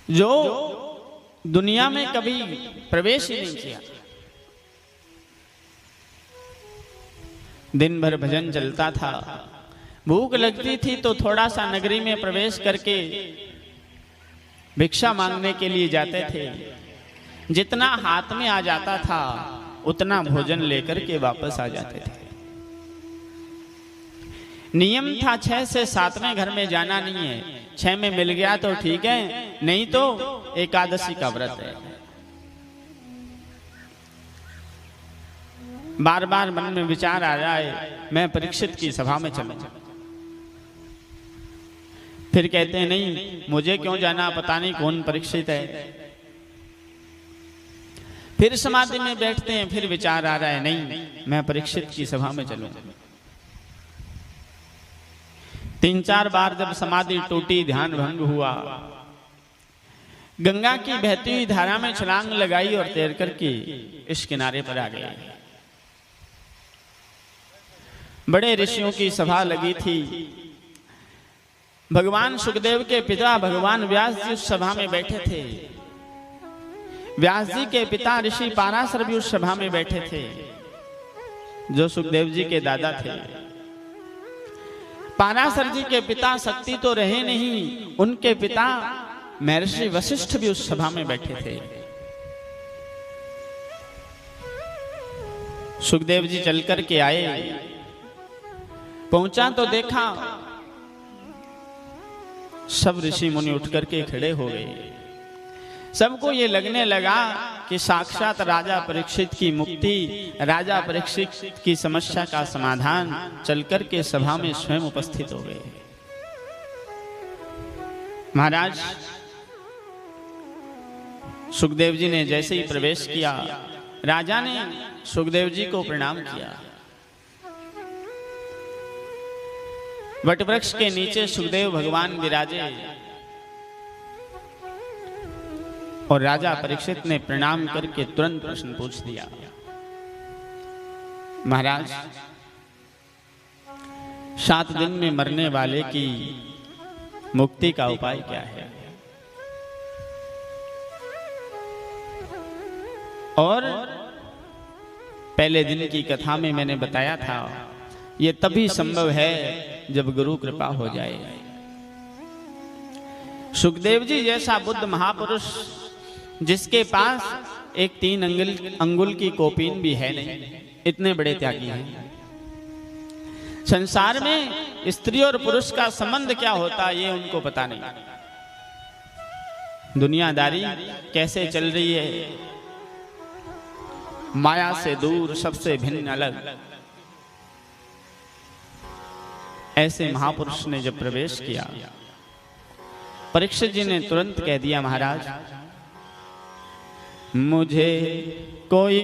जो दुनिया में कभी प्रवेश ही नहीं किया। दिन भर भजन चलता था, भूख लगती थी तो थोड़ा सा नगरी में प्रवेश करके भिक्षा मांगने के लिए जाते थे। जितना हाथ में आ जाता था उतना भोजन लेकर के वापस आ जाते थे। नियम था 6 से 7वें घर में जाना नहीं है। 6 में मिल गया तो ठीक है, नहीं तो एकादशी का व्रत है। बार बार मन में विचार आ रहा है मैं परीक्षित की सभा में चलूं। फिर कहते हैं नहीं, मुझे क्यों जाना, पता नहीं कौन परीक्षित है। फिर समाधि में बैठते हैं, फिर विचार आ रहा है नहीं, मैं परीक्षित की सभा में चलूं। 3-4 बार जब समाधि टूटी, ध्यान भंग हुआ, गंगा की बहती हुई धारा में छलांग लगाई और तैर करके इस किनारे पर आ गए। बड़े ऋषियों की सभा लगी थी। भगवान सुखदेव के पिता भगवान व्यास जी उस सभा में बैठे थे। व्यास जी के पिता ऋषि पाराशर भी उस सभा में बैठे थे, जो सुखदेव जी के दादा थे। पाराशर जी के पिता शक्ति तो रहे नहीं, उनके पिता महर्षि वशिष्ठ भी उस सभा में बैठे थे। सुखदेव जी चलकर के आए, पहुंचा तो देखा सब ऋषि मुनि उठ करके खड़े हो गए। सबको ये लगने लगा कि साक्षात राजा परीक्षित की मुक्ति, राजा परीक्षित की समस्या का समाधान चलकर के सभा में स्वयं उपस्थित हो गए। महाराज सुखदेव जी ने जैसे ही प्रवेश किया, राजा ने सुखदेव जी को प्रणाम किया। वटवृक्ष के नीचे सुखदेव भगवान विराजे और राजा परीक्षित ने प्रणाम करके तुरंत प्रश्न पूछ दिया, महाराज 7 दिन में मरने वाले की मुक्ति का उपाय क्या है? और पहले दिन की कथा में मैंने बताया था ये तभी संभव है जब गुरु कृपा हो जाए। सुखदेव जी जैसा बुद्ध महापुरुष, जिसके पास एक 3 अंगुल की कोपीन भी है नहीं, इतने बड़े त्यागी हैं। संसार में स्त्री और पुरुष का संबंध क्या होता है ये उनको पता नहीं। दुनियादारी कैसे चल रही है, माया से दूर, सबसे भिन्न अलग। ऐसे महापुरुष ने जब प्रवेश किया, परीक्षित जी ने तुरंत कह दिया, महाराज मुझे कोई